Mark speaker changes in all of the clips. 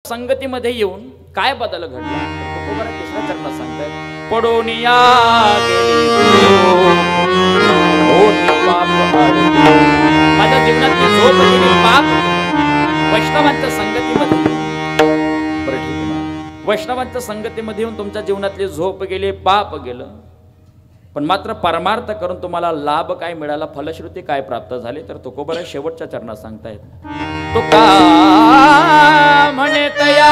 Speaker 1: संगतीमध्ये येऊन काय बदल घडला तुकोबाराय तिसऱ्या चरणात सांगतायत पडोनिया माझ्या जीवनातली झोप गेली पाप वैष्णवांच्या संगतीमध्ये वैष्णवांच्या संगतीमध्ये येऊन तुमच्या जीवनातली झोप गेली पाप गेलं पण मात्र परमार्थ करून तुम्हाला लाभ काय मिळाला फलश्रुती काय प्राप्त झाली तर तुकोबाराय शेवटच्या चरणात सांगतायत तुका म्हणे तया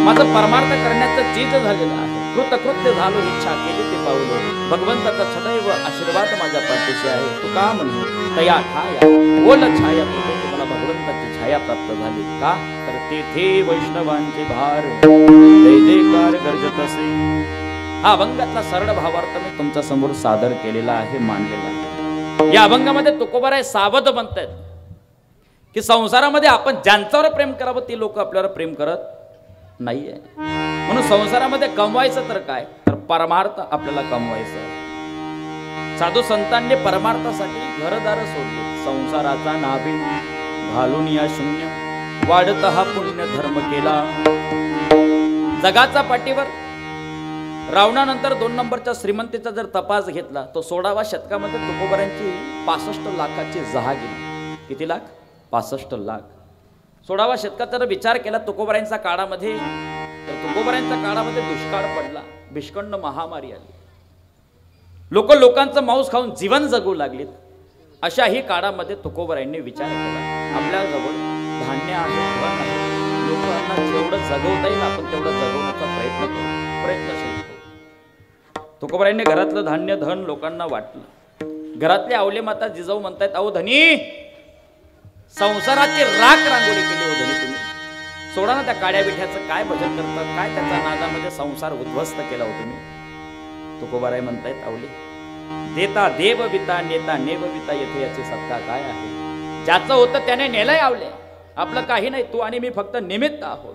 Speaker 1: माझं परमार्थ करण्याचं चीज झालेलं आहे कृतकृत्य झालो इच्छा केली ते पावलो भगवंताचा सदैव आशीर्वाद माझ्या पाठीशी आहे तुका म्हणे तया ठाया ओल छाया मला भगवंताची छाया प्राप्त झाली का तर तेथे वैष्णवांचे भार जय जयकार गरजत असे हा अभंगातला सरळ भावार्थ मी तुमच्या समोर सादर केलेला आहे मांडलेला आहे या अभंगामध्ये तुकोबाराय सावध बनतायत की संसारामध्ये आपण ज्यांच्यावर प्रेम करावं ती लोक आपल्यावर प्रेम करत नाहीये म्हणून संसारामध्ये कमवायचं तर काय तर परमार्थ आपल्याला कमवायचं साधू संतांनी परमार्थासाठी घरदार सोडले संसाराचा नाभी घालून या शून्य वाढत हा पुण्य धर्म केला जगाचा पाठीवर रावणानंतर 2 नंबरच्या श्रीमंतीचा जर तपास घेतला तो 16व्या शतकामध्ये तुकोबारायांची 65 लाखाची जहा गेली किती लाख 65 लाख 16व्या शतकात जर विचार केला तुकोबारायांच्या काळामध्ये तर तुकोबारायांच्या काळामध्ये दुष्काळ पडला भिषकंड महामारी आली लोकांचं मांस खाऊन जीवन जगू लागलीत अशाही काळामध्ये तुकोबारायांनी विचार केला आपल्या जवळ धान्य आहे लोकांना जेवढं जगवता येईल आपण तेवढं जगवण्याचा प्रयत्नशील तुकोबारायांनी घरातलं धान्य धन लोकांना वाटलं घरातले आवले माता जिजाऊ म्हणतायत अहो धनी संसाराची राख रांगोळी केली हो धनी तुम्ही सोडा ना त्या काड्या विठ्याचं काय भजन करतात काय त्याच्या नादामध्ये संसार उद्ध्वस्त केला हो तुम्ही तुकोबाराय म्हणतायत आवले देता देव विता नेता नेव विता येथे याची सत्ता काय आहे ज्याचं होतं त्याने नेलंय आवले आपलं काही नाही तू आणि मी फक्त निमित्त आहोत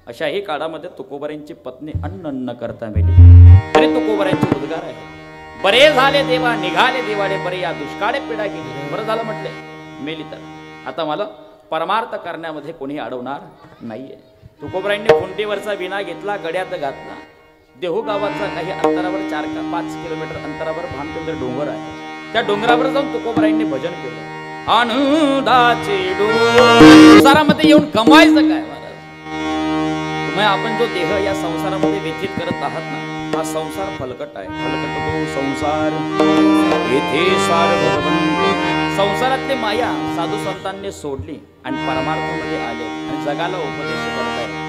Speaker 1: अशाही काळामध्ये तुकोबारायांची पत्नी अन्न करता मेली तरी तुकोबारायांचे उद्गार आहे बरे झाले देवा निघाले देवाडे बरे या दुष्काळे पिढा गेली बरं झालं म्हटले मेली तर आता मला परमार्थ करण्यामध्ये कोणी अडवणार नाहीये तुकोबारायांनी खुंटीवरचा विणा घेतला गड्यात घातला देहू गावाचा काही अंतरावर 4-5 किलोमीटर अंतरावर भानपिंड डोंगर आहे त्या डोंगरावर जाऊन तुकोबारायांनी भजन केलं आनंदाचे डोंगर संसारामध्ये येऊन कमायचं काय महाराज तुम्ही आपण जो देह या संसारामध्ये व्यथित करत आहात ना हा संसार फलकट आहे फलकट तो संसार येथे सार भगवंत संसारातली माया साधू संतांनी सोडली आणि परमार्थामध्ये आले आणि जगाला उपदेश करतायत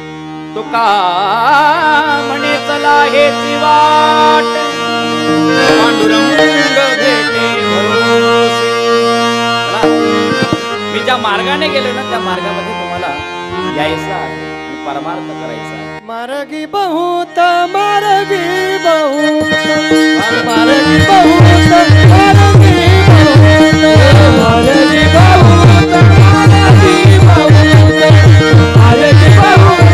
Speaker 1: तो का म्हणे चला हेची वाट पांडुरंग भेटे भरोसे मी ज्या मार्गाने गेलो ना त्या मार्गामध्ये तुम्हाला यायचं आहे आणि परमार्थ करायचा आहे
Speaker 2: मार्गी बहुत मार्गी बहुत मार्गी बहुत मार्गी बहुत मार्गी बहुत मार्गी बहुत मार्गी बहुत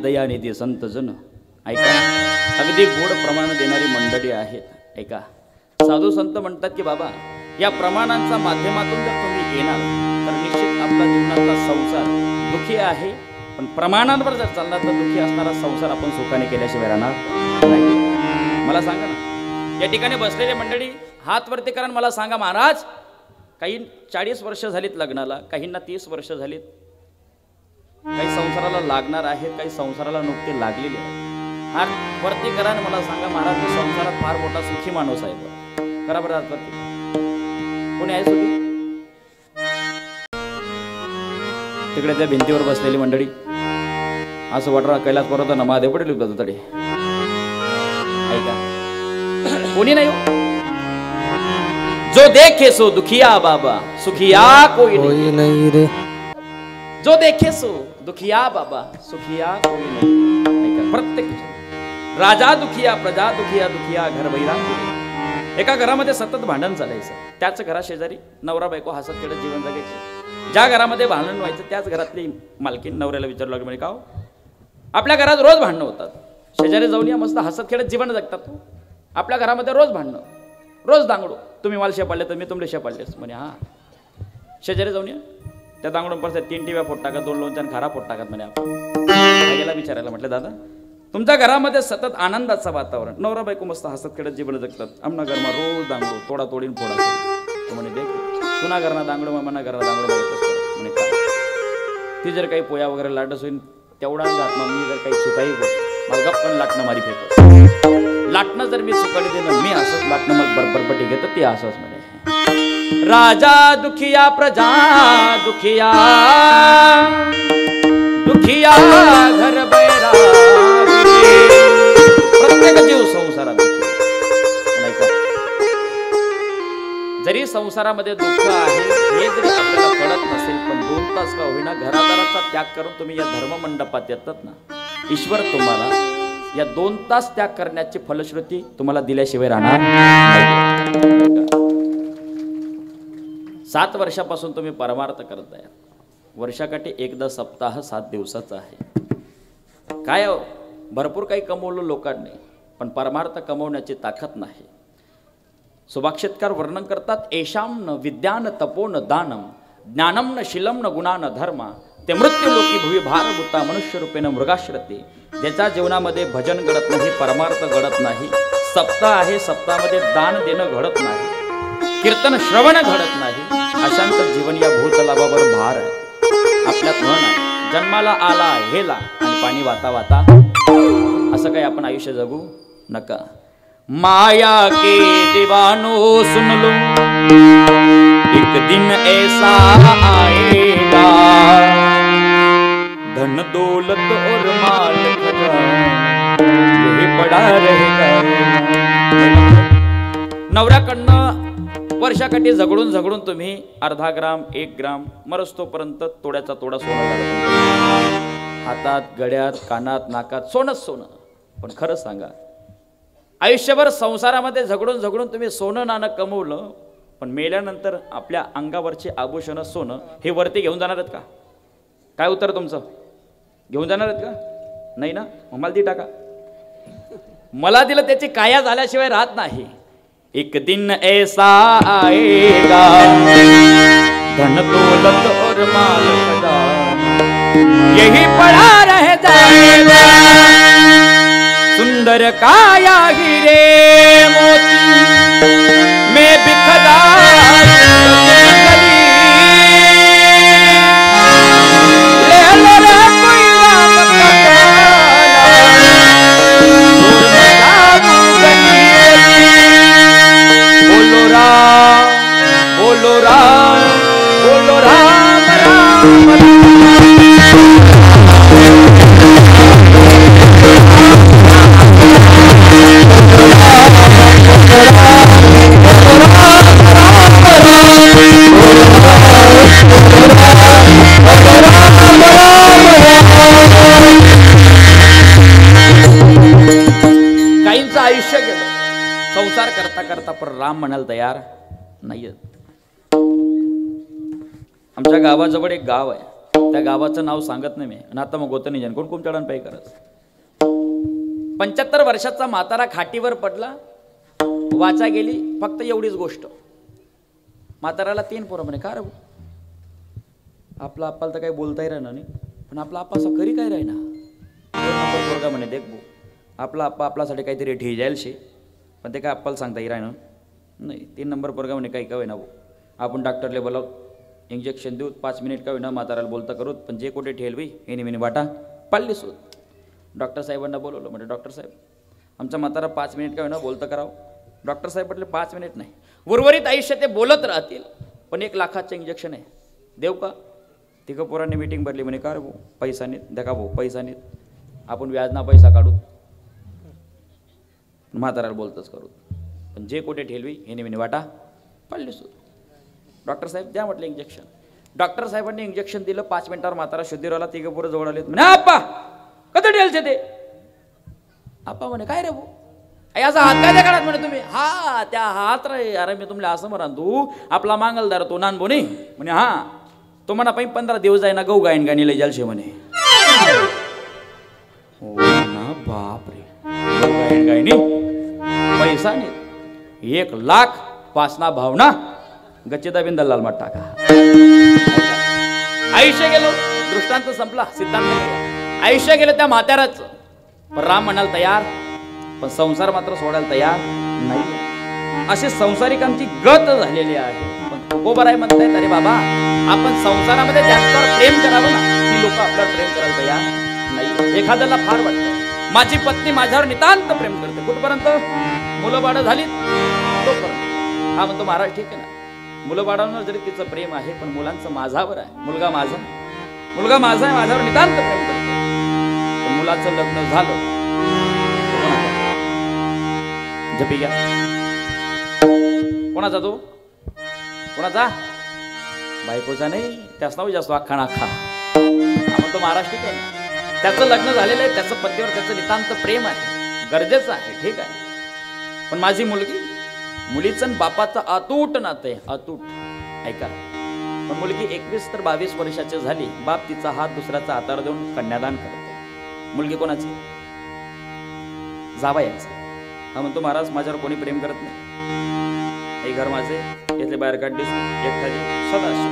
Speaker 1: दयानिधी संत जन. ऐका, अगदी गोड प्रमाण देणारी मंडळी आहेत. ऐका, साधू संत म्हणतात की बाबा या प्रमाणांच्या माध्यमातून जर तुम्ही येणार तर निश्चित आपला जीवनाचा संसार दुःखी आहे, पण प्रमाणांवर जर चालला तर दुःखी असणारा संसार आपण सुखाने केल्याशिवाय राहणार नाही. मला सांगा ना, या ठिकाणी बसलेले मंडळी हात वरती करा, मला सांगा महाराज, काही 40 वर्ष झालीत लग्नाला, काहींना 30 वर्ष झालीत, काही संसाराला लागणार आहेत, काही संसाराला नुकते लागलेले आहेत. हात वरती करा आणि मला सांगा महाराज, मी संसारात फार मोठा सुखी माणूस आहे. करा बरं हात वरती. कोणी आहे सुखी? तिकडे त्या भिंतीवर बसलेली मंडळी असं वाटरा कैलास पर्वत ना महादेव पडेल होता तडे. ऐका, कोणी नाही हो. जो देखे सो दुखिया बाबा, सुखिया कोई
Speaker 2: नहीं रे.
Speaker 1: जो देखे सो दुखिया बाबा, सुखिया कोई नहीं. ऐका, प्रत्येक राजा दुखिया, प्रजा दुखिया, दुखिया घर बैराग. एका घरामध्ये सतत भांडण चालायचं, त्याच घरा शेजारी नवरा बायको हसत खेळत जीवन जगायचे. ज्या घरामध्ये भांडण व्हायचं त्याच घरातली मालकीन नवऱ्याला विचारू लागली, म्हणजे का हो? आपल्या घरात रोज भांडणं होतात, शेजारी जाऊन या मस्त हसत खेळत जीवन जगतात. आपल्या घरामध्ये रोज भांडणं, रोज दांगडो, तुम्ही मला शेपाळले तर मी तुमले शेपाळलेस म्हणे. हा, शेजारी जाऊन या, त्या दांगडून परत 3 टिव्या फोट टाकत, 2 लोणच्या खारा फोट टाकत म्हणे. आपण गेला विचारायला, म्हटलं दादा तुमच्या घरामध्ये सतत आनंदाचं वातावरण, नवरा बायको मस्त हसत खेळत जीवन जगतात, आमना घरमा रोज दांगडो, तोडा तोडीन फोडा. तो म्हणे देख तुना घरना दांगडो, मामाना घरना दांगडो म्हणे. काय ती जर काही पोया वगैरे लाटस होईन तेवढाच घात, मग मी जर काही चुकाई होत मला गप्पन लाटणं मारी फेकत. लाटणं जर मी चुकाडी देणं, मी असंच लाटणं मग बरबरपटी घेतं ते असंच म्हणे. राजा दुखिया, प्रजा दुखिया, दुखिया घर बैराग. प्रत्येक जीव संसारात दुःखी. नाही का? जरी संसारामध्ये दुःख आहे हे जरी आपल्याला कळत नसेल, पण 2 तास का होईना घरादाराचा त्याग करून तुम्ही या धर्ममंडपात येतात ना, ईश्वर तुम्हाला या 2 तास त्याग करण्याची फलश्रुती तुम्हाला दिल्याशिवाय राहणार नाही. 7 वर्षापासून तुम्ही परमार्थ करताय. वर्षाकाठी एकदा सप्ताह 7 दिवसाचा आहे. काय हो, भरपूर काही कमवलं लोकांनी, पण परमार्थ कमवण्याची ताकद नाही. सुभाषितकार वर्णन करतात, एशाम न विद्यान तपोन दानम, ज्ञानम न शिलम न गुणान धर्मा, ते मृत्यू लोकी भुवी भारभूता मनुष्य रूपेन मृगाश्रते. ज्याच्या जीवनामध्ये भजन घडत नाही, परमार्थ घडत नाही, सप्ताह आहे, सप्ताहामध्ये दान देणं घडत नाही, कीर्तन श्रवण घडत नाही, अशांचं जीवन या भूतलाभावर भार आहे. आपल्यात म्हण आहे, जन्माला आला हेला आणि पाणी वाता वाता. असं काही आपण आयुष्य जगू नका. माया के दीवानो सुन लो, एक दिन ऐसा आएगा, धन दौलत और माल खजाना यही पड़ा रहेगा. नवऱ्याकडनं वर्षाकाठी झगडून झगडून तुम्ही अर्धा ग्राम 1 ग्राम मरस्तोपर्यंत तोड्याचा तोडा सोनं घालत, हातात, गड्यात, कानात, नाकात सोनंच सोनं. पण खरं सांगा, आयुष्यभर संसारामध्ये झगडून झगडून तुम्ही सोनं नाणं कमवलं, पण मेल्यानंतर आपल्या अंगावरचे आभूषणं सोनं हे वरती घेऊन जाणार आहेत का? काय उत्तर तुमचं? घेऊन जाणार आहेत का? नाही ना. मला ती टाका. मला दिलं त्याची काया झाल्याशिवाय राहत नाही. एक दिन ऐसा आएगा, धन दौलत और माल खजाना यही पड़ा रह जाएगा. सुंदर काया हीरे मोती में बिखरा ले लो रे कोई राम का बोलो राम, बोलो राम, बोलो राम राम राम. काहींचं आयुष्य गेलं संसार करता करता, पण राम म्हणायला तयार नाहीये. आमच्या गावाजवळ एक गाव आहे, त्या गावाचं नाव सांगत नाही मी, आणि आता मग होतं नाही कोण कोण पाहिजे करत. 75 वर्षाचा म्हातारा खाटीवर पडला, वाचा गेली, फक्त एवढीच गोष्ट. म्हाताराला 3 पोरं म्हणे, का रे आपला आप्पाला तर काही बोलताही राहणार नाही, पण आपला आप्पा असं करी काय राहिना. 2 नंबर पोरगा म्हणे, देख भाऊ आपला आप्पा आपल्यासाठी काहीतरी ठे जाईल शे, पण ते काय आप्पाला सांगता येईल राहिना नाही. 3 नंबर पोरगा म्हणे, काही का होईना भाऊ, आपण डॉक्टरले बोलाव, इंजेक्शन देऊ, 5 मिनिट का होईना म्हाताराला बोलता करूत, पण जे कुठे ठेल बाई एनी मिनी वाटा पडली सूत. डॉक्टर साहेबांना बोलवलं, म्हणजे डॉक्टर साहेब आमचा म्हातारा 5 मिनिट का होईना बोलतं करावं. डॉक्टर साहेब म्हटले 5 मिनिट नाही, उर्वरित आयुष्य ते बोलत राहतील, पण 1 लाखाचं इंजेक्शन आहे, देऊ का. तिघं पोरांनी मीटिंग भरली, म्हणे का रे भाऊ पैसा नाहीत, देखा भाऊ पैसा नाहीत, आपण व्याजना पैसा काढू, म्हाताराला बोलतच करू, पण जे कुठे ठेलवी हे नेहमी वाटा पडली सूत. डॉक्टर साहेब द्या म्हटलं इंजेक्शन. डॉक्टर साहेबांनी इंजेक्शन दिलं, 5 मिनिटावर म्हातारा शुद्धीरावला. तिघं पोरं जवळ आले, म्हणे आप्पा कधी ठेलचे ते. आप्पा म्हणे काय रे भाऊ याचा हात काय त्या काढत म्हणे तुम्ही. हा त्या हात रे, अरे मी तुमला असं म्हणा, तू आपला मांगलदार तो नान बोने म्हणे, हा तो म्हणा 15 दिवस जाय ना गहू गायन गाणी लय जालशे म्हणे. हो ना बाप रे, गहू गायन गायनी पैसा नाही, 1 लाख पासना भावना गच्चेदा बिंदल लाल मठ टाका. आयुष्य गेलो, दृष्टांत संपला, सिद्धांत गेला. आयुष्य गेलं त्या म्हाताराचं, पण राम म्हणाल तयार, पण संसार मात्र सोडायला तयार नाही. असे संसारिकांची गत झालेली आहे. पण तुकोबाराय म्हणतायत, अरे बाबा आपण संसारामध्ये ज्यांच्यावर प्रेम करावं ना, ती लोक आपल्यावर प्रेम करायला तयार नाही. एखाद्याला फार वाटतं माझी पत्नी माझ्यावर नितांत प्रेम करते, कुठपर्यंत मुलं बाळ झाली तोपर्यंत. हा म्हणतो महाराज ठीक आहे ना, मुलं बाळांवर जरी तिचं प्रेम आहे, पण मुलांचं माझावर आहे. मुलगा माझा आहे, माझ्यावर नितांत प्रेम करतो. पण मुलाचं लग्न झालं, झपी घ्या, कोणाचा तो, कोणाचा, बायकोचा नाही, त्याच नाव जास्त अख्खा अख्खा. आपण तो महाराज ठीक आहे ना, त्याचं लग्न झालेलं आहे, त्याचं पतीवर त्याचं नितांत प्रेम आहे, गरजेचं आहे, ठीक आहे. पण माझी मुलगी, मुलीचं बापाचं अतूट नातं आहे, अतूट. ऐका, पण मुलगी 21 तर 22 वर्षाची झाली, बाप तिचा हात दुसऱ्याचा हातावर देऊन कन्यादान करतो. मुलगी कोणाची, जावयाची. हा म्हणतो महाराज माझ्यावर कोणी प्रेम करत नाही, हे घर माझे, यातले बाहेर काढली एकठाली सदाशिव.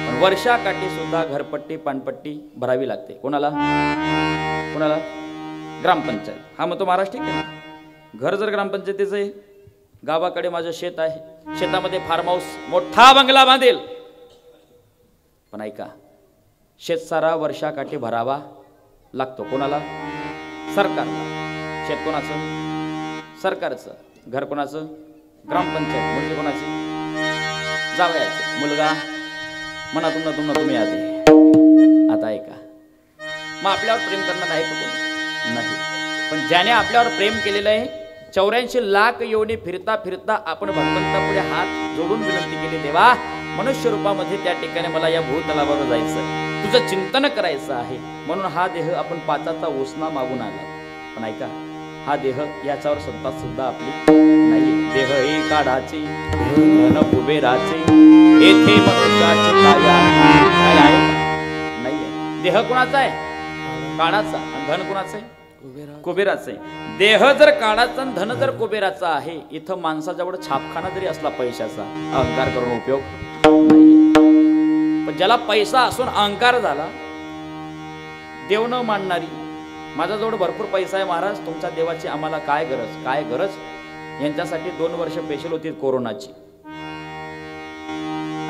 Speaker 1: पण वर्षाकाठी सुद्धा घरपट्टी पाणपट्टी भरावी लागते. कोणाला, कोणाला, ग्रामपंचायत. हा म्हणतो महाराज ठीक आहे ना, घर जर ग्रामपंचायतीचं आहे, गावाकडे माझं शेत आहे, शेतामध्ये फार्म हाऊस मोठा बंगला बांधेल, पण ऐका शेतसारा वर्षाकाठी भरावा लागतो. कोणाला, सरकारला. शेत कोणाचं, सरकारचं. घर कोणाचं, ग्रामपंचायत. मुलगी कोणाची, जावयाची. मुलगा म्हणा तुम्ही आधी. आता ऐका, मग आपल्यावर प्रेम करणार आहे का कोणी, नाही. पण ज्याने आपल्यावर प्रेम केलेलं आहे, 84 लाख योनी फिरता फिरता आपण भगवंतापुढे हात जोडून विनंती केली, देवा मनुष्य रूपामध्ये त्या ठिकाणी मला या भूतलावर जायचं, तुझं चिंतन करायचं आहे, म्हणून हा देह आपण 5चा उसना मागून आला. पण ऐका, हा देह याच्यावर सत्ता सुद्धा आपली नाही. देह ही काढाची, धन कुबेराचे, येथे मनुष्याची काय आहे, नाही. देह कोणाचा आहे, काळाचा. धन कोणाचं आहे, कुबेराचं आहे. देह जर काळाचा, धन जर कुबेराचा आहे, इथं माणसाजवळ छापखाना जरी असला पैशाचा, अहंकार करून उपयोग नाही. पण ज्याला पैसा असून अहंकार झाला, देव न मानणारी, माझ्याजवळ भरपूर पैसा आहे महाराज, तुमच्या देवाची आम्हाला काय गरज, काय गरज. यांच्यासाठी 2 वर्ष स्पेशल होती कोरोनाची.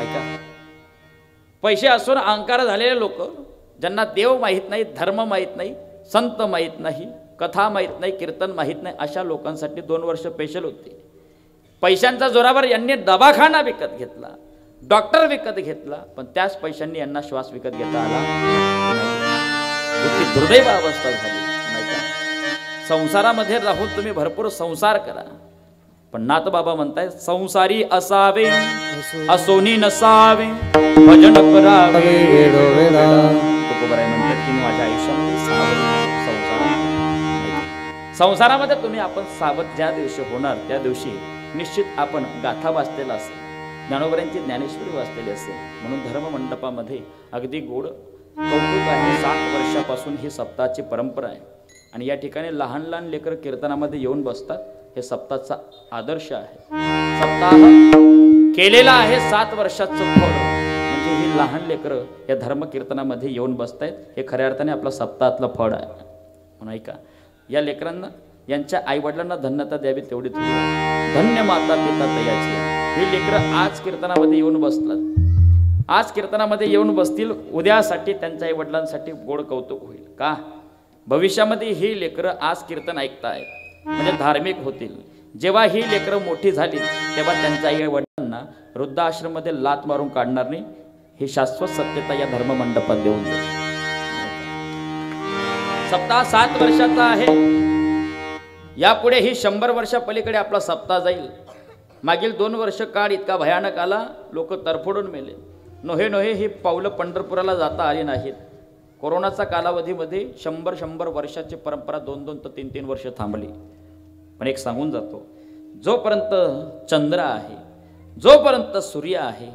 Speaker 1: ऐका, पैसे असून अहंकार झालेले लोक, ज्यांना देव माहीत नाही, धर्म माहीत नाही, संत माहीत नाही, कथा माहीत नाही, कीर्तन माहीत नाही, अशा लोकांसाठी 2 वर्ष स्पेशल होते. पैशांच्या जोरावर यांनी दवाखाना विकत घेतला, डॉक्टर विकत घेतला, पण त्याच पैशांनी यांना श्वास विकत घेता आला नाही. इतकी दुर्दैव अवस्था झाली नाही का. संसारामध्ये राहून तुम्ही भरपूर संसार करा, पण नाथबाबा म्हणताय संसारी असावे असोनी नसावे, भजन करावे वेळोवेळा. तुकोबाराय म्हणतात की माझ्या आयुष्यामध्ये संसारामध्ये तुम्ही आपण सावध ज्या दिवशी होणार, त्या दिवशी निश्चित आपण गाथा वाचलेला असेल, ज्ञानोबरांची ज्ञानेश्वरी वाचलेली असेल. म्हणून धर्ममंडपामध्ये अगदी गोड कौतुक आहे. 7 वर्षापासून ही सप्ताहाची परंपरा आहे आणि या ठिकाणी लहान लहान लेकर कीर्तनामध्ये येऊन बसतात. हे सप्ताहाचा आदर्श आहे. सप्ताह केलेला आहे 7 वर्षाचं फळ म्हणजे ही लहान लेकरं या धर्म कीर्तनामध्ये येऊन बसतायत. हे खऱ्या अर्थाने आपलं सप्ताहातलं फळ आहे. म्हणून ऐका, या लेकरांना यांच्या आईवडिलांना धन्यता द्यावी तेवढी थोडी. धन्य माता पिता तयाची. ही लेकरं आज कीर्तनामध्ये येऊन बसतात. आज कीर्तनामध्ये येऊन बसतील. उद्यासाठी त्यांच्या आईवडिलांसाठी गोड कौतुक होईल. का? भविष्यामध्ये ही लेकरं आज कीर्तन ऐकतायत म्हणजे धार्मिक होतील. जेव्हा ही लेकरं मोठी झाली तेव्हा त्यांच्या आईवडिलांना वृद्धाश्रममध्ये लात मारून काढणार नाही. ही शाश्वत सत्यता या धर्ममंडपात देऊन देईल. सप्ताह 7 वर्षाचा आहे. यापुढे ही 100 वर्षा पलीकडे आपला सप्ताह जाईल. मागील 2 वर्ष काळ इतका भयानक आला, लोक तरफडून मेले. नोहे ही पावलं पंढरपुराला जाता आली नाहीत. कोरोनाचा कालावधीमध्ये 100 वर्षाची परंपरा 2 तर 3 वर्ष थांबली. पण एक सांगून जातो, जोपर्यंत चंद्र आहे, जोपर्यंत सूर्य आहे,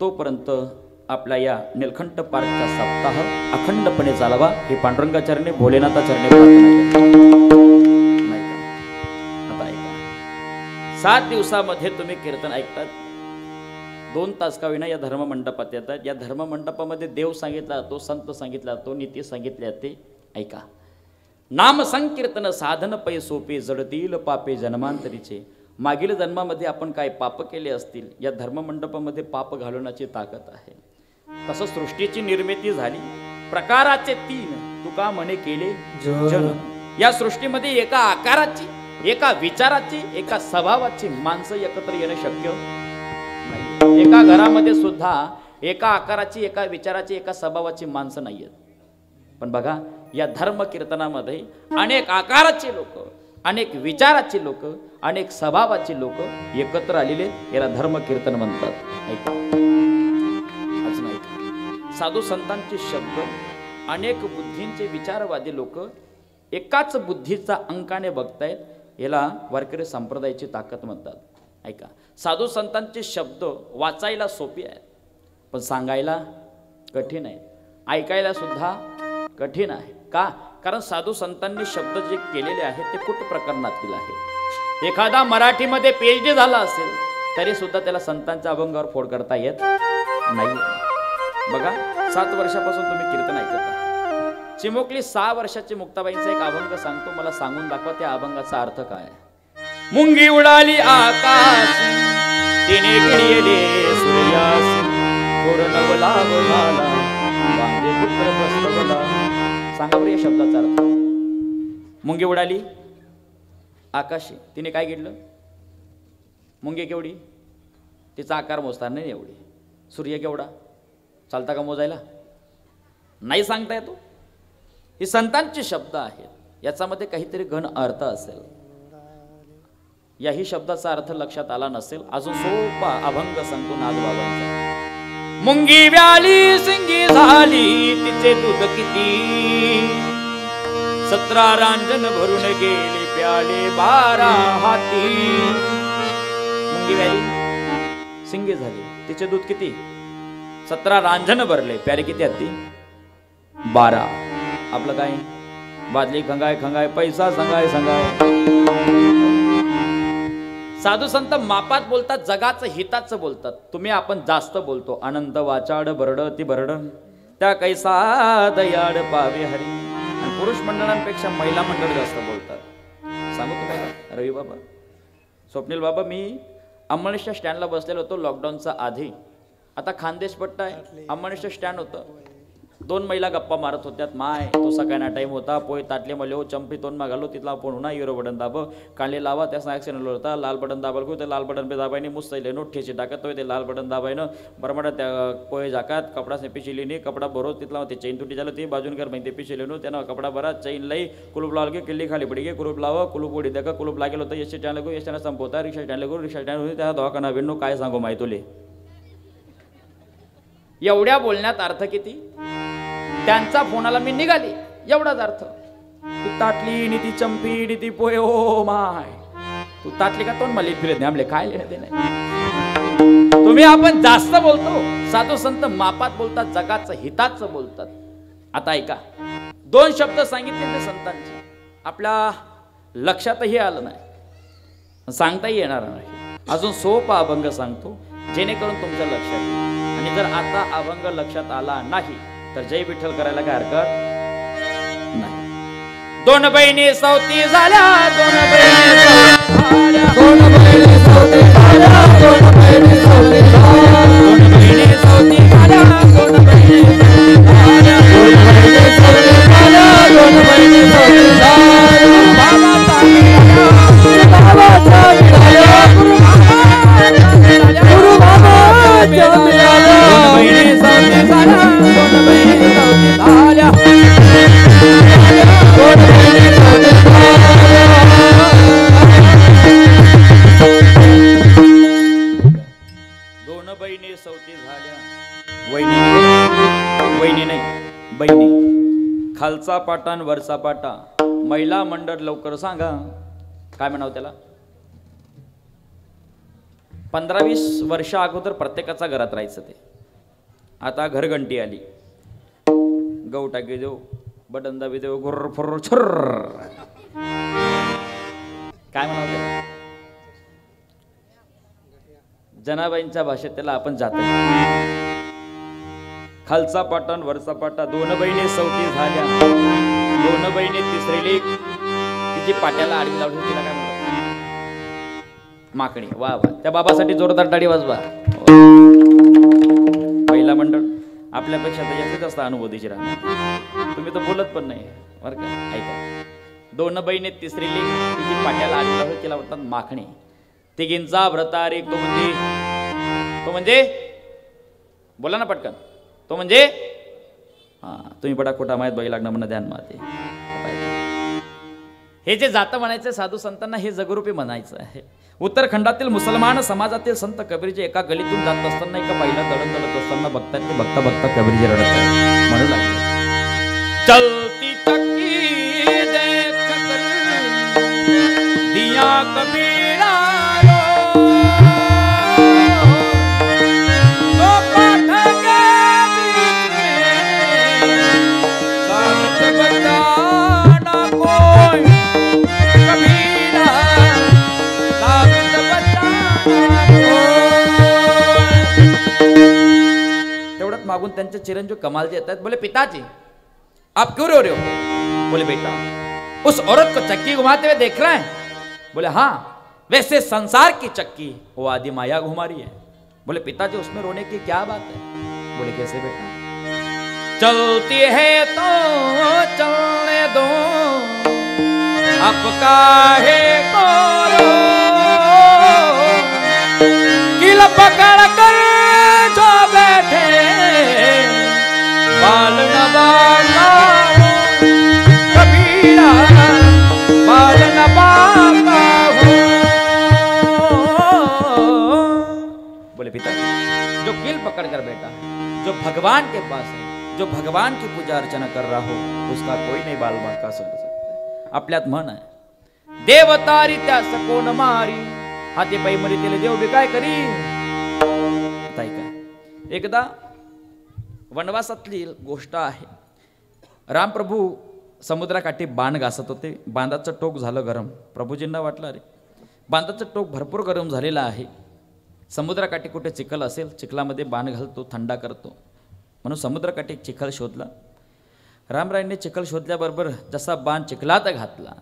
Speaker 1: तोपर्यंत आपल्या या निलखंठ पार्कचा सप्ताह अखंडपणे चालावा ही पांडुरंगाचरणी भोलेनाथाचरणी प्रार्थना. 7 दिवसामध्ये तुम्ही कीर्तन ऐकतात. 2 तास का विना या धर्ममंडपात येतात. या धर्ममंडपामध्ये देव सांगितला जातो, संत सांगितला जातो, नीती सांगितली जाते. ऐका, नाम संकीर्तन साधन पै सोपे, जडतील पापे जन्मांतरीचे. मागील जन्मामध्ये आपण काय पाप केले असतील, या धर्ममंडपामध्ये पाप घालवण्याची ताकद आहे. तसं सृष्टीची निर्मिती झाली. प्रकाराचे 3 तुका म्हणे केले जन. या सृष्टीमध्ये एका आकाराची, एका विचाराची, एका स्वभावाची माणसं एकत्र येणं शक्य नाही. एका घरामध्ये सुद्धा एका आकाराची, एका विचाराची, एका स्वभावाची माणसं नाहीयेत. पण बघा, या धर्म कीर्तनामध्ये अनेक आकाराचे लोक, अनेक विचाराची लोक, अनेक स्वभावाची लोक एकत्र आलेले, याला धर्म कीर्तन म्हणतात. ऐका, अजून ऐका, साधू संतांचे शब्द, अनेक बुद्धींचे विचारवादी लोक एकाच बुद्धीचा अंकाने बघतायत. याला वारकरी संप्रदायाची ताकद म्हणतात. ऐका, साधू संतांचे शब्द वाचायला सोपे आहेत पण सांगायला कठीण आहे, ऐकायला सुद्धा कठीण आहे. का? कारण साधू संतांनी शब्द जे केलेले आहेत ते कुठ प्रकरणातील आहेत. एखादा मराठीमध्ये PhD झाला असेल तरी सुद्धा त्याला संतांच्या अभंगावर फोड करता येत नाही. बघा, 7 वर्षापासून तुम्ही कीर्तन ऐकत आहात. चिमुकली 6 वर्षाची मुक्ताबाईंचा एक अभंग सांगतो, मला सांगून दाखवा त्या अभंगाचा अर्थ काय. मुंगी उडाली आकाश, तिने गिळले सूर्यास, कोरनवला बोलाला, बांधे पुत्र बसवला. सांगा बरं या शब्दाचा अर्थ. मुंगी उडाली आकाशी, तिने काय गिळलं? मुंगी केवढी? तिचा आकार मोजता नाही एवढी. सूर्य केवढा? चालता का मोजायला? नाही सांगता येतो. हे संतांचे शब्द आहेत, याच्यामध्ये काहीतरी घन अर्थ असेल. याही शब्दाचा अर्थ लक्षात आला नसेल, अजून सोपा अभंग सांगतो नादबाबांचा. मुंगी व्याली सिंगी झाली, तिचे दूध किती, 17 रांजण भरून गेले, प्याले 12 हाती. मुंगी व्याली सिंगी झाली, तिचे दूध किती? 17 रांजण भरले, प्याले किती हत्ती? 12. आपलं काय? बादली खंगाय खंगाय, पैसा संगाय संगाय. साधू संत मापात बोलतात, जगाचं हिताचं बोलतात. तुम्ही आपण जास्त बोलतो. आनंद वाचाड बरड ती बरड, त्या कैसा दयाड पावे हरी. पुरुष मंडळांपेक्षा महिला मंडळ जास्त बोलतात. सांगू तुम्हाला रवी बाबा, स्वप्नील बाबा, मी अंमळनेरच्या स्टँडला बसलेलो होतो लॉकडाऊनचा आधी. आता खानदेश पट्टा आहे, अंमळनेरचं स्टँड होतं. 2 महिला गप्पा मारत होत्यात. माय तो सकाळना टाईम होता, पोय ताटले मले हो, चंपी तोंड मागालो, तिथला फोन होणार, हिरो बटन दाब, कांडे लावा, त्या ॲक्सिडेंट होता, लाल बटन दाबाल को, ते लाल बटन पे दाबायने मुस्तैले नो ठेचे टाकत होय, ते लाल बटन दाबायनं बरमडा त्या पोय जाकात कपडा से पिशी लिहिणे, कपडा भरो, तिथला ते चैन तुटी झालं, ते बाजून कर माहिती पिशी लिहिणं, त्यानं कपडा भरा, चैन लई, कुलूप लावल गे, किल्ली खाली पडी गे, कुलूप लावा, कुलूप उडी द्या, कुलूप लागेल होतं. एस स्टँड लागू, एस स्टँड संपवता, रिक्षा स्टँड लागू, रिक्षा स्टँड होती, त्या दवाखाना विणू, काय सांगू माहिती तुले. एवढ्या बोलण्यात अर्थ किती? त्यांचा फोनाला मी निघाली, एवढाच अर्थ. तू ताटली नि ती चंपी नि ती पोय, ओ माय, तू ताटली का तोंड मला फिरत नाही, आमले काय लिहिलं ते नाही. तुम्ही आपण जास्त बोलतो. साधू संत मापात बोलतात, जगाचं हिताचं बोलतात. आता ऐका, 2 शब्द सांगितले ते संतांचे, आपल्या लक्षातही आलं नाही, सांगताही येणार नाही. अजून सोपा अभंग सांगतो जेणेकरून तुमच्या लक्षात येईल. आणि जर आता अभंग लक्षात आला नाही तर जय विठ्ठल करायला काय हरकत नाही. 2 बहिणी सौती झाल्या, 2 बहिणी झाल्या,
Speaker 2: 2 बहिणी सौती झाल्या, 2 बहिणी सौती झाल्या,
Speaker 1: 2 बहिणी सौती झाल्या, 2 बहिणी झाल्या,
Speaker 2: 2 बहिणी सौती झाल्या, 2 बहिणी सौती झाल्या.
Speaker 1: बाबाचा मिळाला,
Speaker 2: बाबाचा मिळाला, गुरु बाबाचा मिळाला.
Speaker 1: 2 बहिणी सौती झाल्या, 2 बहिणी सौती झाल्या,
Speaker 2: 2 बहिणी सौती झाल्या.
Speaker 1: 2 बहिणी सौती झाल्या. वहिनी नाही, बहिणी. खालचा पाटा आणि वरचा पाटा. महिला मंडळ लवकर सांगा काय म्हणावं त्याला. 15-20 वर्ष अगोदर प्रत्येकाचा घरात राहायचं ते. आता घरघंटी आली, गहू टाकी देऊ, बटन दाबी देऊ, गुर्र फुर्र छुर्र. काय म्हणावं त्याला. जनाबाईंच्या भाषेत त्याला आपण जात. खालचा पाटा आणि वरचा पाटा. 2 बहिणी सौती झाल्या, 2 बहिणी तिसरी लेक. तिची पाट्याला आडवी लावली, तिला काय म्हणतात माकणी. वा वा, त्या बाबासाठी जोरदार टाळी वाजवा. महिला मंडळ आपल्यापेक्षा त्याच्यातच जास्त अनुभूतीची राहणार. तुम्ही तर बोलत पण नाही बरं का. ऐका, 2 बहिणी तिसरी लेक. तिची पाट्याला आडवी लावली, तिला म्हणतात माकणी. तिघींचा व्रतारे. तो म्हणजे बोला ना पटकन. तो म्हणजे हा, तुम्ही बडा खोटा माहीत बाई लागणं म्हणणं ध्यान माते. हे जे जातं म्हणायचं साधू संतांना, हे जगरूपी म्हणायचं आहे. उत्तराखंडातील मुसलमान समाजातील संत कबीरजी एका गलीतून जात असताना एका बाईला तडत असताना बघतात, बघता बघता कबीरजी रडत आहे. म्हणू लागले, चलती चक्की देख कर दिया कबीरा मागून त्यांचे चिरंजीव कमालजी येतात. बोले पिताजी आप क्यों रो रहे हो. बोले बेटा उस औरत को चक्की घुमाते हुए देख रहे हैं. बोले हाँ, वैसे संसार की चक्की वो आदि माया घुमा रही है. बोले पिताजी उसमें रोने की क्या बात है. बोले कैसे बेटा. चलती है तो चलने दो, अब काहे को किल पकड़ कर जो बैठे बाल नवाला कबीरा, बाल नवाला हो. बोले पिताजी जो किल पकड़ कर बैठा है, जो भगवान के पास है, जो भगवान की पूजा अर्चना कर रहा हो, उसका कोई नहीं बाल बांका समझ सकता. आपल्यात म्हण आहे, देवतारी त्यास कोण मारी, हाती पायी मरी तिले देव बी काय करी. एकदा वनवासातली गोष्ट आहे. रामप्रभू समुद्राकाठी बाण घासत होते. बांधाचं टोक झालं गरम. प्रभूजींना वाटलं अरे बांधाचं टोक भरपूर गरम झालेलं आहे, समुद्राकाठी कुठे चिखल असेल, चिखलामध्ये बाण घालतो, थंडा करतो. म्हणून समुद्राकाठी चिखल शोधला. रामरायांनी चिखल शोधल्याबरोबर जसा बाण चिखलात घातला,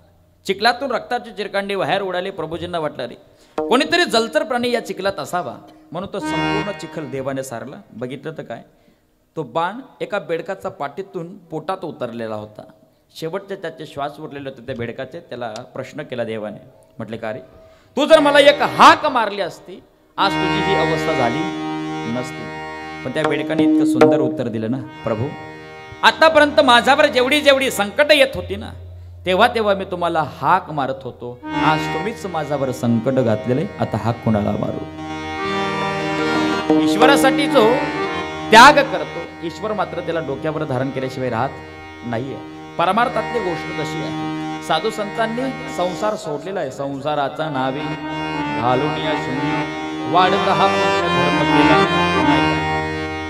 Speaker 1: चिखलातून रक्ताची चिरकांडी बाहेर उडाली. प्रभूजींना वाटलं अरे कोणीतरी जलचर प्राणी या चिखलात असावा, म्हणून तो संपूर्ण चिखल देवाने सारला. बघितलं तर काय, तो बाण एका बेडकाचा पाठीतून पोटात उतरलेला होता. शेवटचे त्याचे श्वास उरलेले होते त्या बेडकाचे. त्याला प्रश्न केला देवाने, म्हटले का रे तू जर मला एक हाक मारली असती, आज तुझी ही अवस्था झाली नसती. पण त्या बेडकाने इतकं सुंदर उत्तर दिलं ना, प्रभू आतापर्यंत माझ्यावर जेवढी जेवढी संकट येत होती ना, तेव्हा तेव्हा मी तुम्हाला हाक मारत होतो. आज तुम्हीच माझ्यावर संकट घातलेले, आता हाक कोणाला मारू. ईश्वरासाठी जो त्याग करतो, ईश्वर मात्र त्याला डोक्यावर धारण केल्याशिवाय राहत नाहीये. परमार्थातली गोष्ट तशी आहे. साधू संतांनी संसार सोडलेला आहे. संसाराचा नावे घालून या शून्य वाढत हा धर्म केला नाही.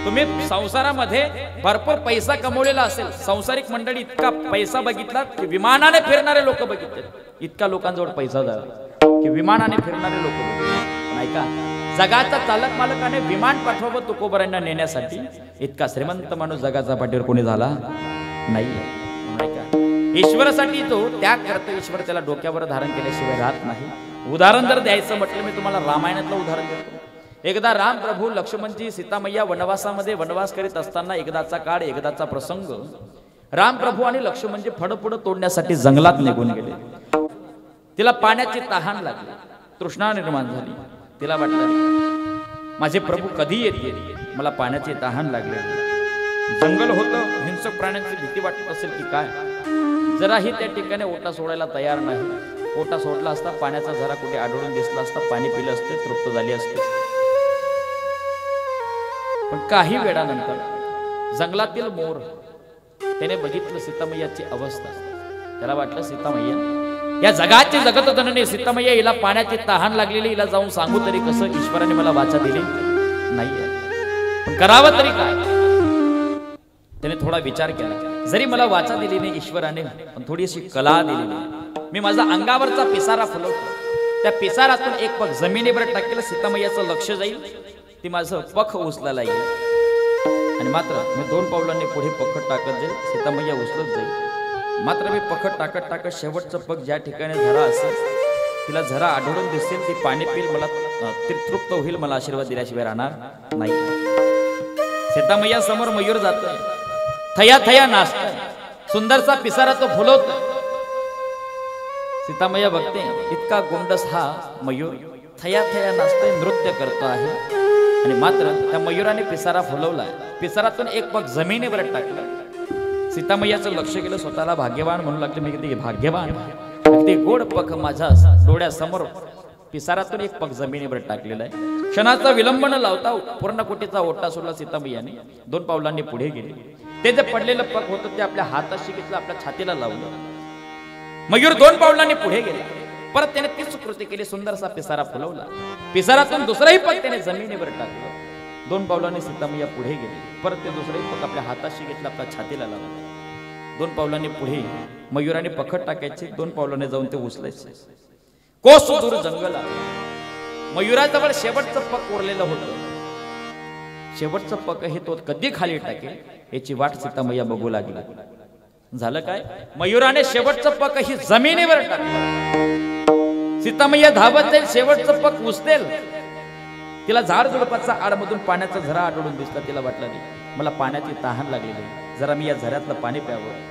Speaker 1: तुम्ही संसारामध्ये भरपूर पैसा कमवलेला असेल, संसारिक मंडळी इतका पैसा बघितला की विमानाने फिरणारे लोक बघितले, इतका लोकांजवळ पैसा झाला की विमानाने फिरणारे लोक बघितले. नाही का, जगाचा चालक मालकाने विमान पाठवावं तुकोबारांना नेण्यासाठी, इतका श्रीमंत माणूस जगाचा पाठीवर कोणी झाला नाही. नाही का, ईश्वरासाठी जो त्याग करतो, ईश्वर त्याला डोक्यावर धारण केल्याशिवाय राहत नाही. उदाहरण जर द्यायचं म्हटलं, मी तुम्हाला रामायणातलं उदाहरण देतो. एकदा राम प्रभू लक्ष्मणजी सीतामय्या वनवासामध्ये वनवास करीत असताना एकदाचा काळ, एकदाचा प्रसंग, राम प्रभू आणि लक्ष्मणजी फळफुलं तोडण्यासाठी जंगलात निघून गेले. तिला पाण्याची तहान लागली, तृष्णा निर्माण झाली. तिला वाटलं माझे प्रभू कधी येतील, मला पाण्याची तहान लागली. जंगल होतं, हिंसक प्राण्यांची भीती वाटत असेल की काय, जराही त्या ठिकाणी ओटा सोडायला तयार नाही. ओटा सोडला असता, पाण्याचा झरा कुठे आढळून दिसला असता, पाणी पिलं असते, तृप्त झाली असते. पण काही वेळानंतर जंगलातील मोर त्याने बघितलं सीतामय्याची अवस्था. त्याला वाटलं सीतामय्या, या जगाची जगत जननी सीतामय्या, हिला पाण्याची तहान लागलेली, हिला जाऊन सांगू तरी कसं, ईश्वराने मला वाचा दिली नाहीये, पण करावं तरी काय. त्याने थोडा विचार केला, जरी मला वाचा दिली नाही ईश्वराने, पण थोडीशी कला दिली नाही. मी माझा अंगावरचा पिसारा फुलवतो, त्या पिसारातून एक पग जमिनीवर टाकेल, सीतामय्याचं लक्ष जाईल, ती माझं पख उचलायला येईल. आणि मात्र मी 2 पावलांनी पुढे पखट टाकत जाईल, सीतामय्या उचलत जाईल. मात्र मी पखट टाकत टाकत शेवटचं पग ज्या ठिकाणी झरा असेल, तिला झरा आढळून दिसेल, ती पाणी पिईल, मला तृप्त होईल, मला आशीर्वाद दिल्याशिवाय राहणार नाही. सीतामय्या समोर मयूर जातोय, थया थया नाचतोय, सुंदरचा पिसारा तो फुलवतोय. सीतामय्या बघते, इतका गोंडस हा मयूर थया थया नाचतोय, नृत्य करतो आहे. आणि मात्र त्या मयुराने पिसारा फुलवला, पिसारातून एक पग जमिनीवर टाकलं. सीतामय्याचं लक्ष गेलं, स्वतःला भाग्यवान म्हणू लागले, मी किती भाग्यवान, अगदी गोड पग माझ्या डोळ्यासमोर पिसारातून एक पग जमिनीवर टाकलेला आहे. क्षणाचा विलंब न लावता पूर्ण कोटीचा ओटा सोडला सीतामय्याने. 2 पावलांनी पुढे गेले. ते जे पडलेलं पग होतं ते आपल्या हाताशी घेतलं, आपल्या छातीला लावलं. मयूर 2 पावलांनी पुढे गेले. परत त्याने तीच कृती केली, सुंदरसा पिसारा फुलवला. पिसारातून दुसराही पग त्याने जमिनीवर टाकलं. 2 पावलांनी सीतामय्या पुढे गेली. परत ते दुसराही पग आपल्या हाताशी घेतलं, आपल्या छातीला लावलं. 2 पावलांनी पुढे मयुराने पखट टाकायचे, 2 पावलांनी जाऊन ते उचलायचे. कोस दूर जंगल आलं. मयुराजवळ शेवटचं पग कोरलेलं होतं. शेवटचं पग हे तो कधी खाली टाकेल याची वाट सीतामय्या बघू लागली. झालं काय, मयुराने शेवटचं पग ही जमिनीवर टाकलं. सीतामय्या धावत जाईल, शेवटचं पग उचलेल. तिला झाड झुडपाचा आडमधून पाण्याचा झरा आढळून दिसला. तिला वाटलं नाही, मला पाण्याची तहान लागलेली, जरा मी या झऱ्यातलं पाणी प्यावं.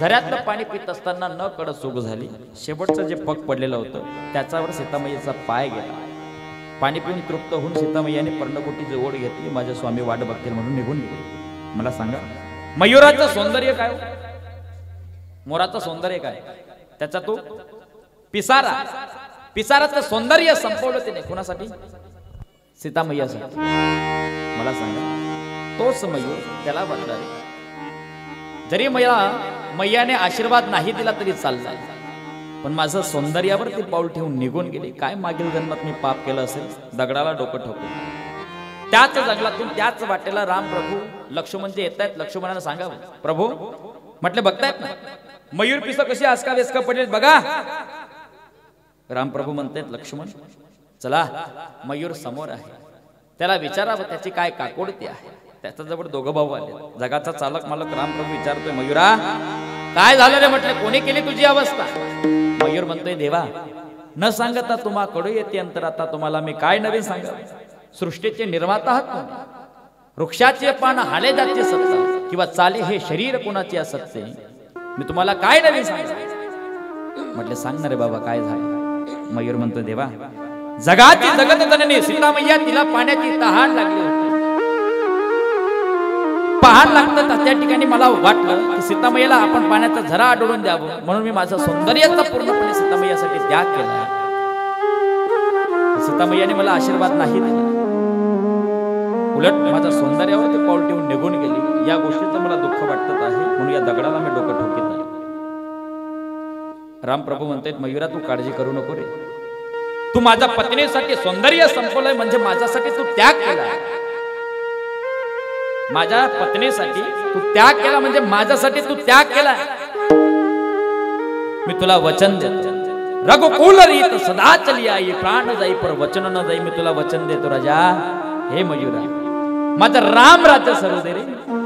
Speaker 1: झऱ्यातलं पाणी पित असताना न कळत चूक झाली. शेवटचं जे पग पडलेलं होतं त्याच्यावर सीतामय्याचा पाय गेला. पाणी पिऊन तृप्त होऊन सीतामय्याने पर्णकुटीची ओढ घेतली. माझे स्वामी वाट बघतील म्हणून निघून गेले. मला सांगा, मयुराचं सौंदर्य काय, मोराचं सौंदर्य काय, त्याचा तो पिसारा, पिसाराचं सौंदर्य संपवलं तिने. कोणासाठी? सीतामय्यासाठी. मला सांगा, तोच मयूर त्याला वाटला, जरी मैयाने आशीर्वाद नाही दिला तरी चालला, पण माझं सौंदर्यावर ती पाऊल ठेवून निघून गेली. काय मागील जन्मात मी पाप केलं असेल, दगडाला डोकं ठोकून. त्याच जंगलातून त्याच वाटेला राम प्रभू लक्ष्मणजी येत आहेत. लक्ष्मणाने सांगावं, प्रभू म्हटले बघतायत ना मयूर पिसं कशी आसका वेसका पडेल बघा. रामप्रभू म्हणतायत, लक्ष्मण चला, मयूर समोर आहे, त्याला विचारावं त्याची काय काकोडती आहे. त्याच्या जवळ 2 भाऊ आले. जगाचा चालक मालक रामप्रभू विचारतोय, मयूरा काय झालं रे? म्हटलं, कोणी केली तुझी अवस्था? मयूर म्हणतोय, देवा न सांगता तुम्हा कडू येते अंतर, आता तुम्हाला मी काय नवीन सांगावं. सृष्टीचे निर्माता आहात तुम्ही. वृक्षाचे पान हाले जाते सत्ता, किंवा चाले हे शरीर कोणाचे असते, मी तुम्हाला काय नवीन सांगावं. म्हटले, सांग ना रे बाबा काय झालं. मयूर म्हणतोय, देवा जगाची जगत जननी सीतामय्या, तिला पाण्याची तहान लागली होती. पहाड लागतं त्या ठिकाणी मला वाटलं की सीतामय्याला आपण पाण्याचा झरा आढळून द्यावं, म्हणून मी माझा सौंदर्याचा पूर्णपणे सीतामय्यासाठी त्याग केला. सीतामय्याने मला आशीर्वाद नाही दिला, उलट माझ्या सौंदर्यावरती पाऊल ठेवून निघून गेली. या गोष्टीचं मला दुःख वाटत आहे, म्हणून या दगडाला मी डोकं ठोकीत आहे. रामप्रभू म्हणतात, मयुरा तू काळजी करू नको रे, तू माझ्या पत्नीसाठी सौंदर्य संपवलंय, म्हणजे माझ्यासाठी तू त्याग केला. माझ्या पत्नीसाठी तू त्याग केला म्हणजे माझ्यासाठी तू त्याग केला. मी तुला वचन देतो रघुकुल रीत सदा चली आई, प्राण जाई पर वचन न जाई. मी तुला वचन देतो राजा, हे मयुरा, माझं राम राज्य सरू दे रे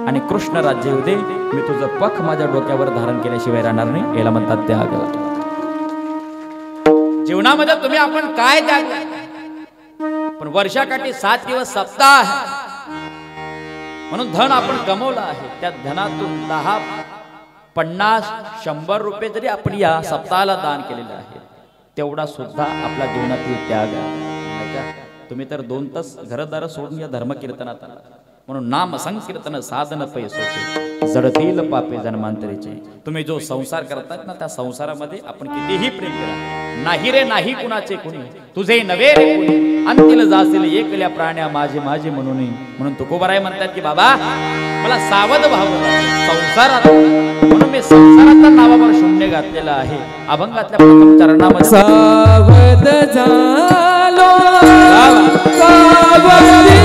Speaker 1: आणि कृष्ण राज्य येऊ दे. मी तुझं पख माझ्या डोक्यावर धारण केल्याशिवाय राहणार नाही. याला म्हणतात त्याग. जीवनामध्ये तुम्ही आपण काय त्याग, पण वर्षाकाठी 7 दिवस सप्ताह आहे म्हणून धन आपण गमवलं आहे. त्या धनातून 10, 50, 100 रुपये जरी आपण या सप्ताहाला दान केलेलं आहे, तेवढा सुद्धा आपल्या जीवनातील त्याग आहे. तुम्ही तर 2 तास घरदार सोडून या धर्मकीर्तनात आला म्हणून नाम संकीर्तन साधन पैसोचे जडतील पापे जन्मांतरीचे. तुम्ही जो संसार करतात ना, त्या संसारामध्ये आपण कितीही प्रेम करा, नाही रे नाही कुणाचे कुणी, तुझे नवे रे कुणी, अंतिल जासील एकल्या प्राण्या माझे माझे म्हणून. म्हणून तुकोबाराय म्हणतात की बाबा मला सावध व्हावं संसारात, म्हणून मी संसाराच्या नावावर शून्य घातलेलं आहे. अभंगातल्या प्रथम चरणामध्ये
Speaker 2: सावध झालो सावधी